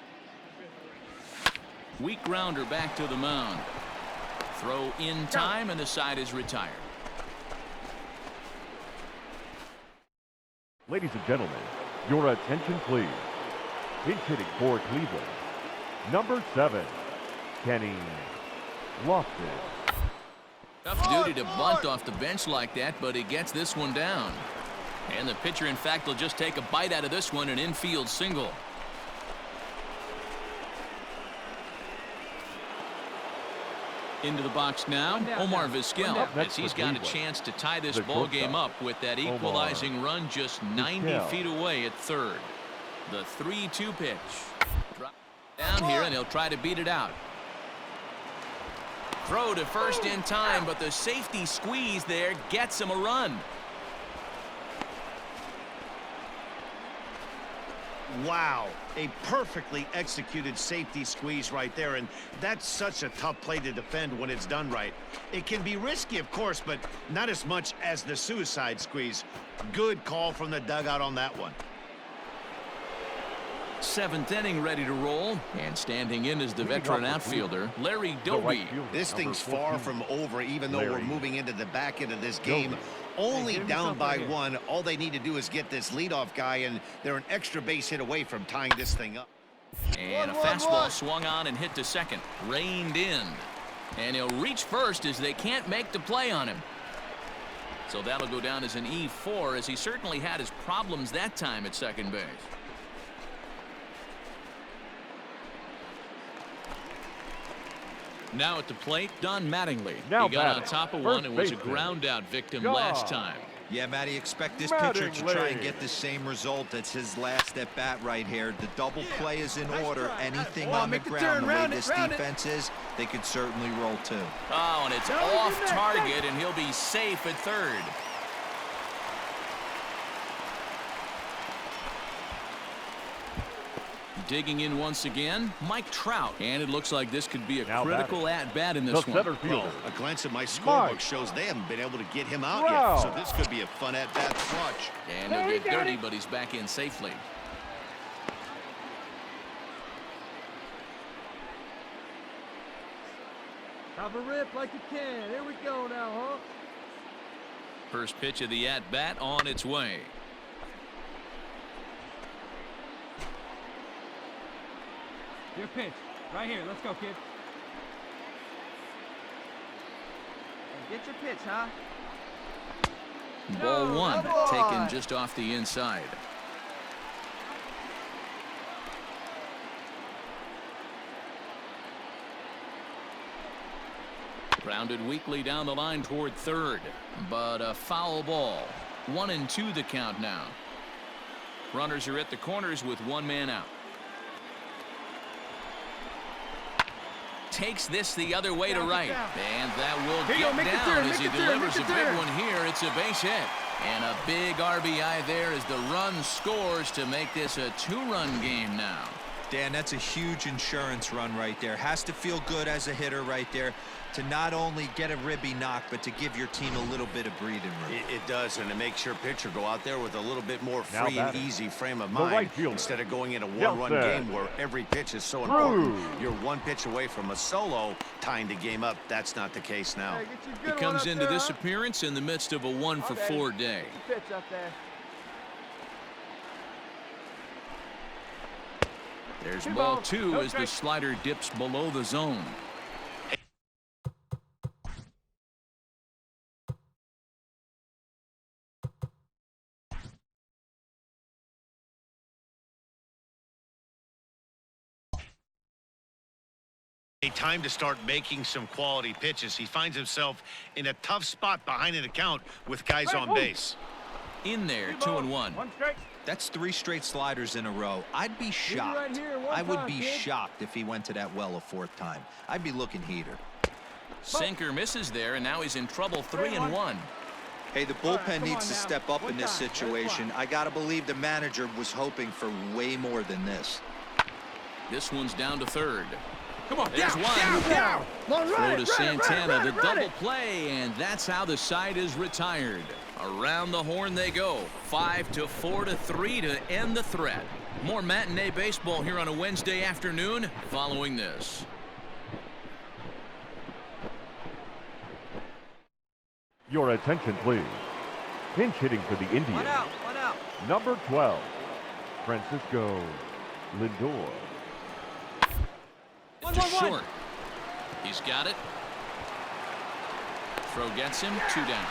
Speaker 1: Weak grounder back to the mound. Throw in time, and the side is retired.
Speaker 2: Ladies and gentlemen, your attention please. Pinch hitting for Cleveland, number 7, Kenny Lofton.
Speaker 1: Tough duty to bunt off the bench like that, but he gets this one down. And the pitcher, in fact, will just take a bite out of this one, an infield single. Into the box now, Omar Vizquel, as he's got a chance to tie this ball game up with that equalizing run just 90 feet away at third. The 3-2 pitch. Drop down here, and he'll try to beat it out. Throw to first in time, but the safety squeeze there gets him a run.
Speaker 3: Wow, a perfectly executed safety squeeze right there, and that's such a tough play to defend when it's done right. It can be risky, of course, but not as much as the suicide squeeze. Good call from the dugout on that one.
Speaker 1: 7th inning ready to roll, and standing in is the veteran outfielder, Larry Doby.
Speaker 3: This thing's far from over, even though we're moving into the back end of this game. Only down by 1. All they need to do is get this leadoff guy, and they're an extra base hit away from tying this thing up.
Speaker 1: And a fastball swung on and hit to second. Reined in. And he'll reach first as they can't make the play on him. So that'll go down as an E4, as he certainly had his problems that time at second base. Now at the plate, Don Mattingly.
Speaker 2: Now
Speaker 1: he got on
Speaker 2: batting,
Speaker 1: top of
Speaker 2: first
Speaker 1: one and was a
Speaker 2: baseman,
Speaker 1: ground-out victim
Speaker 2: John.
Speaker 1: last time.
Speaker 6: Yeah, Matty, expect this pitcher to try and
Speaker 2: Mattingly.
Speaker 6: get the same result as his last at-bat right here. The double play is in order. Anything on the ground, the way this defense is, they could certainly roll too.
Speaker 1: Oh, and it's off target, and he'll be safe at third. Digging in once again, Mike Trout. And it looks like this could be a
Speaker 2: Now
Speaker 1: critical at-bat in
Speaker 2: The
Speaker 1: this one.
Speaker 2: center fielder,
Speaker 3: Well, a glance at my scorebook
Speaker 2: Mike
Speaker 3: shows they haven't been able to get him out
Speaker 2: Trout.
Speaker 3: yet, so this could be a fun at-bat clutch.
Speaker 1: And he'll get dirty, but he's back in safely.
Speaker 5: Have a rip like you can. Here we go now, huh?
Speaker 1: First pitch of the at-bat on its way.
Speaker 5: Your pitch. Right here. Let's go, kid.
Speaker 7: Hey, get your pitch, huh?
Speaker 1: Ball one, taken just off the inside. Grounded weakly down the line toward third, but a foul ball. 1-2 the count now. Runners are at the corners with one man out. Takes this the other way to right, and that will get down as he delivers a big one here. It's a base hit, and a big RBI there as the run scores to make this a two-run game now.
Speaker 6: Dan, that's a huge insurance run right there. Has to feel good as a hitter right there to not only get a ribby knock, but to give your team a little bit of breathing room.
Speaker 3: It does, and it makes your pitcher go out there with a little bit more
Speaker 2: Now
Speaker 3: free and
Speaker 2: batting,
Speaker 3: easy frame of
Speaker 2: the
Speaker 3: mind
Speaker 2: right fielder,
Speaker 3: instead of going in a one-run game where every pitch is so important. You're one pitch away from a solo, tying the game up. That's not the case now.
Speaker 5: Hey, get you a
Speaker 1: He
Speaker 5: good one
Speaker 1: comes
Speaker 5: up
Speaker 1: into
Speaker 5: there,
Speaker 1: this
Speaker 5: huh?
Speaker 1: appearance in the midst of a 1-for-4 day.
Speaker 5: Pitch up there.
Speaker 1: There's
Speaker 5: Two
Speaker 1: ball
Speaker 5: balls,
Speaker 1: two
Speaker 5: no
Speaker 1: as the
Speaker 5: strikes.
Speaker 1: slider dips below the zone.
Speaker 3: A time to start making some quality pitches. He finds himself in a tough spot behind an account with guys on base.
Speaker 1: In there,
Speaker 5: Two balls,
Speaker 1: 2-1.
Speaker 5: one strike.
Speaker 6: That's 3 straight sliders in a row. I'd be shocked.
Speaker 5: right here, one
Speaker 6: I would
Speaker 5: time,
Speaker 6: be
Speaker 5: kid.
Speaker 6: shocked if he went to that well a 4th time. I'd be looking heater.
Speaker 1: Sinker misses there, and now he's in trouble. 3-1.
Speaker 6: Hey, the
Speaker 5: All right,
Speaker 6: bullpen
Speaker 5: come
Speaker 6: needs
Speaker 5: on
Speaker 6: to
Speaker 5: now.
Speaker 6: step up
Speaker 5: One
Speaker 6: in this
Speaker 5: time, that's
Speaker 6: situation.
Speaker 5: fine.
Speaker 6: I gotta believe the manager was hoping for way more than this.
Speaker 1: This one's down to third.
Speaker 5: Come on,
Speaker 1: There's
Speaker 5: down,
Speaker 1: one.
Speaker 5: down.
Speaker 1: Throw to Santana, the double play, and that's how the side is retired. Around the horn they go. 5-4-3 to end the threat. More matinee baseball here on a Wednesday afternoon following this.
Speaker 2: Your attention, please. Pinch hitting for the Indians.
Speaker 7: One out, one out.
Speaker 2: Number 12, Francisco Lindor.
Speaker 1: To short. He's got it. Throw gets him. 2 down.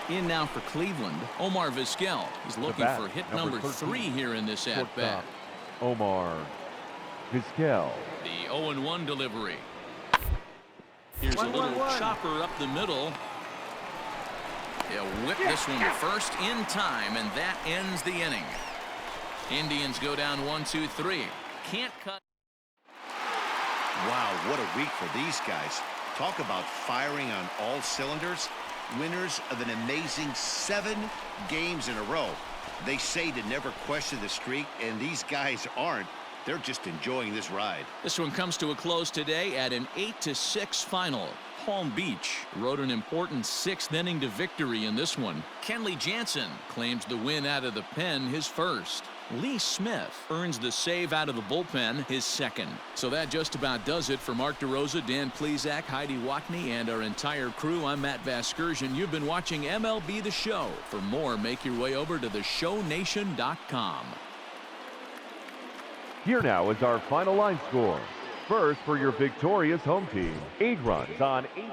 Speaker 1: In now for Cleveland, Omar Vizquel. He's looking
Speaker 2: bat,
Speaker 1: for hit
Speaker 2: number
Speaker 1: number
Speaker 2: 13,
Speaker 1: 3 here in this at-bat.
Speaker 2: Shortstop, Omar Vizquel.
Speaker 1: The 0-1 delivery. Here's a little
Speaker 7: 1-1-1.
Speaker 1: chopper up the middle. He'll whip this one first in time, and that ends the inning. Indians go down 1-2-3. Can't cut.
Speaker 3: Wow, what a week for these guys. Talk about firing on all cylinders. Winners of an amazing 7 games in a row. They say to never question the streak, and these guys aren't. They're just enjoying this ride.
Speaker 1: This one comes to a close today at an 8-6 final. Palm Beach rode an important 6th inning to victory in this one. Kenley Jansen claims the win out of the pen, his first. Lee Smith earns the save out of the bullpen, his second. So that just about does it for Mark DeRosa, Dan Plesac, Heidi Watney, and our entire crew. I'm Matt Vasgersian. You've been watching MLB The Show. For more, make your way over to theshownation.com.
Speaker 2: Here now is our final line score. First, for your victorious home team, 8 runs on 18.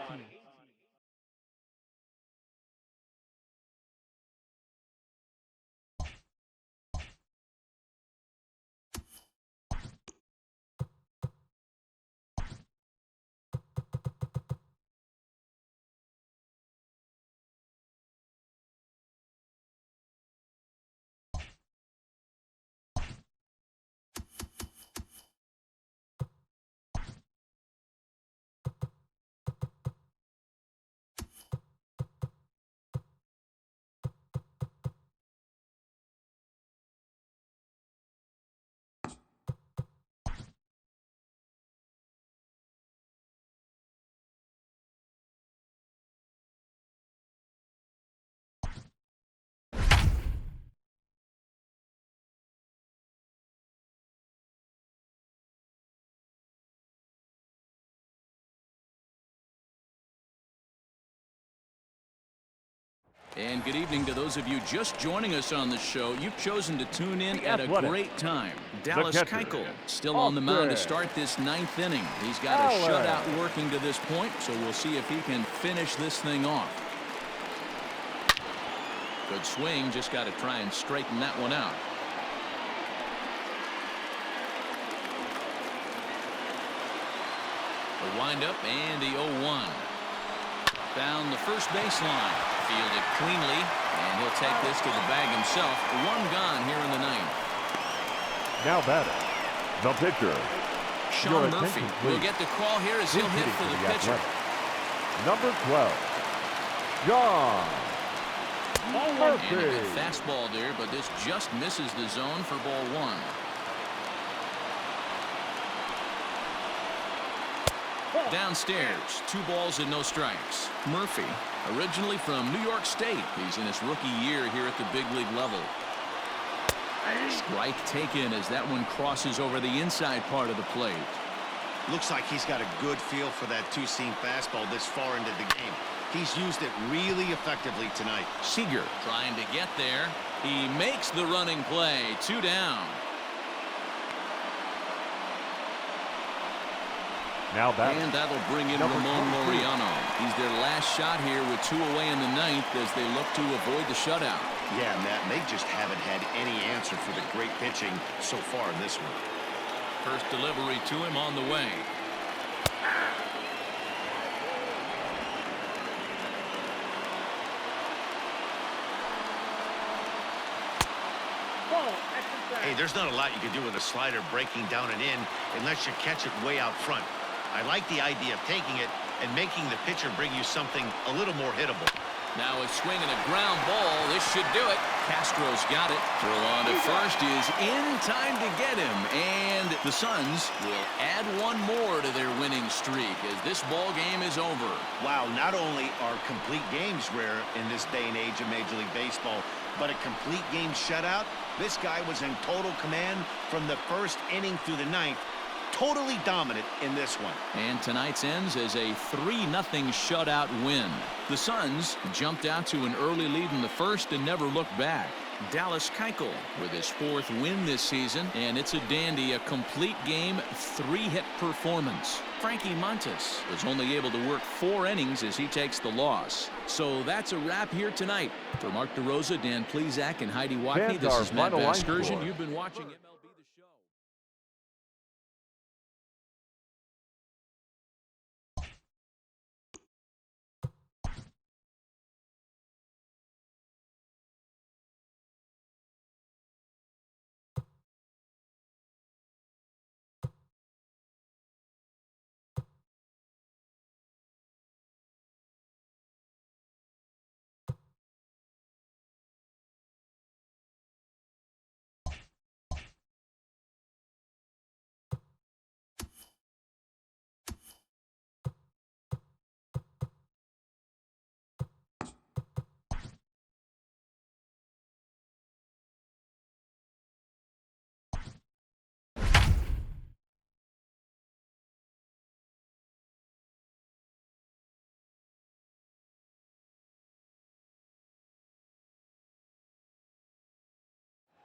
Speaker 1: And good evening to those of you just joining us on the show. You've chosen to tune in at a great time. Dallas Keuchel still on the mound to start this 9th inning. He's got a shutout working to this point, so we'll see if he can finish this thing off. Good swing, just got to try and straighten that one out. The windup and the 0-1. Down the first baseline. Fielded cleanly, and he'll take this to the bag himself. One gone here in the 9th.
Speaker 2: Now batter, the pitcher.
Speaker 1: Sean Murphy will get the call here as he'll hit for the pitcher.
Speaker 2: Number 12, John Murphy.
Speaker 1: And a good fastball there, but this just misses the zone for ball 1. Downstairs, 2 balls and no strikes. Murphy, originally from New York State. He's in his rookie year here at the big league level. Strike taken as that one crosses over the inside part of the plate.
Speaker 3: Looks like he's got a good feel for that two-seam fastball this far into the game. He's used it really effectively tonight.
Speaker 1: Seager trying to get there. He makes the running play. 2 down.
Speaker 2: Now batter.
Speaker 1: And that'll bring in Ramon Laureano. He's their last shot here with 2 away in the 9th as they look to avoid the shutout.
Speaker 3: Yeah, Matt, they just haven't had any answer for the great pitching so far in this one.
Speaker 1: First delivery to him on the way.
Speaker 3: Hey, there's not a lot you can do with a slider breaking down and in unless you catch it way out front. I like the idea of taking it and making the pitcher bring you something a little more hittable.
Speaker 1: Now a swing and a ground ball. This should do it. Castro's got it. Throw on to first is in time to get him. And the Suns will add 1 more to their winning streak as this ball game is over.
Speaker 3: Wow, not only are complete games rare in this day and age of Major League Baseball, but a complete game shutout. This guy was in total command from the first inning through the 9th. Totally dominant in this one.
Speaker 1: And tonight's ends as a 3-0 shutout win. The Suns jumped out to an early lead in the first and never looked back. Dallas Keuchel with his 4th win this season, and it's a dandy, a complete game, 3-hit performance. Frankie Montas was only able to work 4 innings as he takes the loss. So that's a wrap here tonight. For Mark DeRosa, Dan Plezak, and Heidi Watney, this is Matt Vasgersian. You've been watching MLB The Show.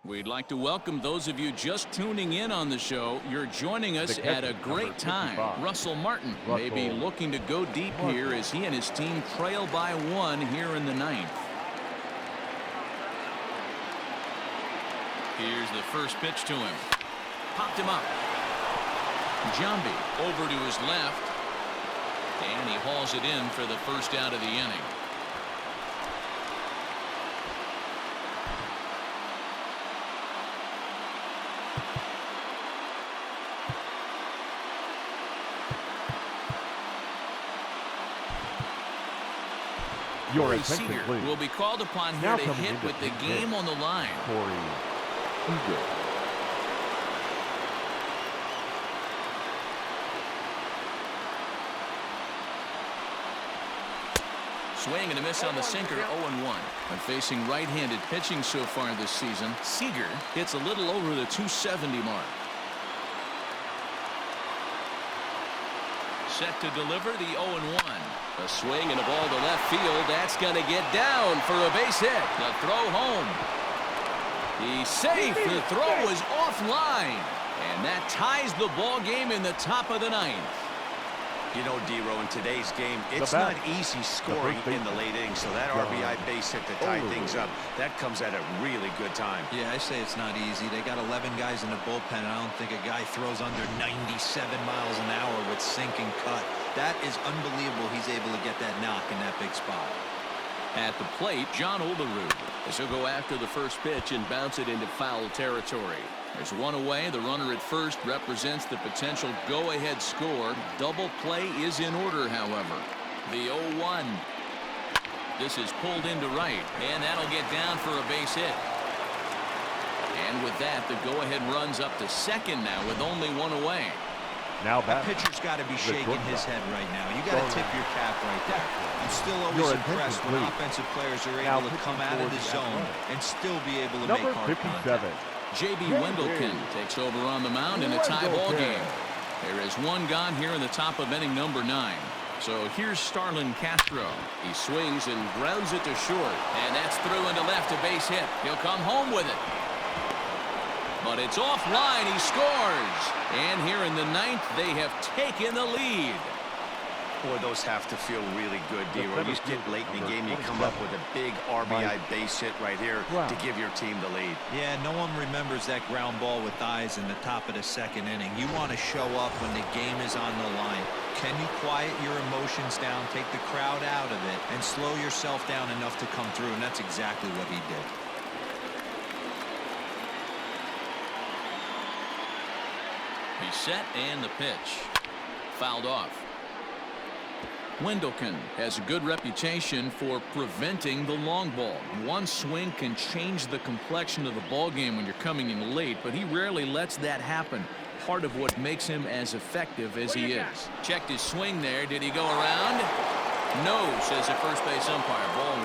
Speaker 1: We'd like to welcome those of you just tuning in on the show. You're joining us at a great time. Russell Martin may be looking to go deep here as he and his team trail by 1 here in the 9th. Here's the first pitch to him. Popped him up. Jambi over to his left. And he hauls it in for the first out of the inning.
Speaker 2: Your attention, please.
Speaker 1: Will be called upon here to hit with the game on the line. Swing and a miss on the sinker, 0-1. When facing right-handed pitching so far this season, Seager hits a little over the 270 mark. Set to deliver the 0-1. A swing and a ball to left field. That's going to get down for a base hit. The throw home. He's safe. The throw is offline. And that ties the ball game in the top of the ninth.
Speaker 3: You know, D-Row, in today's game, it's not easy scoring in the late innings, so that RBI base hit to tie things up, that comes at a really good time.
Speaker 6: Yeah, I say it's not easy. They got 11 guys in the bullpen, and I don't think a guy throws under 97 miles an hour with sink and cut. That is unbelievable he's able to get that knock in that big spot.
Speaker 1: At the plate, John Olerud, as he'll go after the first pitch and bounce it into foul territory. There's one away. The runner at first represents the potential go-ahead score. Double play is in order, however. The 0-1. This is pulled into right, and that'll get down for a base hit. And with that, the go-ahead runs up to second now with only one away.
Speaker 2: Now
Speaker 6: that pitcher's got to be shaking his head right now. You got to tip your cap right there. I'm still always impressed when offensive players are able to come out of the zone and still be able to make hard contact.
Speaker 1: J.B. Wendelken takes over on the mound in a tie ball game. There is one gone here in the top of inning number 9. So here's Starlin Castro. He swings and grounds it to short, and that's through into left, a base hit. He'll come home with it. But it's offline. He scores. And here in the 9th, they have taken the lead.
Speaker 3: Boy, those have to feel really good, D-Row. You get late in the game, you come up with a big RBI base hit right here to give your team the lead.
Speaker 6: Yeah, no one remembers that ground ball with eyes in the top of the second inning. You want to show up when the game is on the line. Can you quiet your emotions down, take the crowd out of it, and slow yourself down enough to come through? And that's exactly what he did.
Speaker 1: He's set, and the pitch. Fouled off. Wendelken has a good reputation for preventing the long ball. One swing can change the complexion of the ball game when you're coming in late, but he rarely lets that happen. Part of what makes him as effective as he is. Checked his swing there. Did he go around? No, says the first base umpire. Ball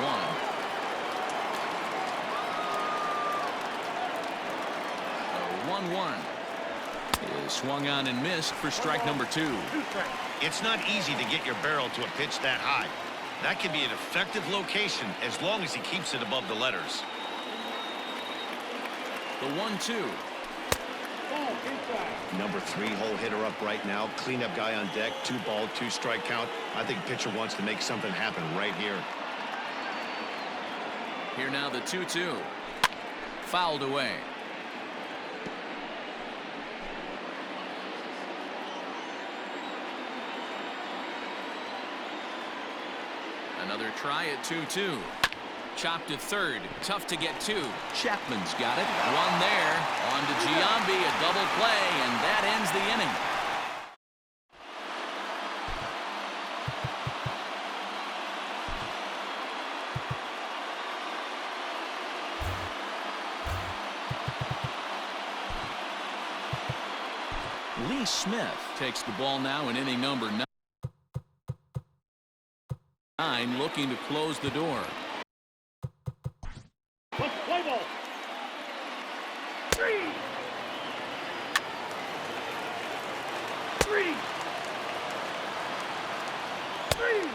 Speaker 1: 1. 1-1. Is swung on and missed for strike number 2.
Speaker 3: It's not easy to get your barrel to a pitch that high. That can be an effective location as long as he keeps it above the letters.
Speaker 1: The 1-2.
Speaker 3: Number 3 hole hitter up right now. Cleanup guy on deck. 2 ball, 2 strike count. I think pitcher wants to make something happen right here.
Speaker 1: Here now the 2-2. Fouled away. Another try at 2-2. Chopped to third. Tough to get to. Chapman's got it. One there. On to Giambi. A double play, and that ends the inning. Lee Smith takes the ball now in inning number 9, looking to close the door.
Speaker 4: Let's play ball. 3. 3. 3.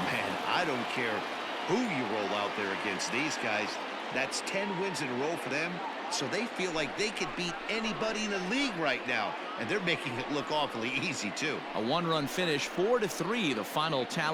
Speaker 3: Man, I don't care who you roll out there against these guys. That's 10 wins in a row for them. So they feel like they could beat anybody in the league right now. And they're making it look awfully easy, too.
Speaker 1: A 1-run finish, 4-3, the final tally.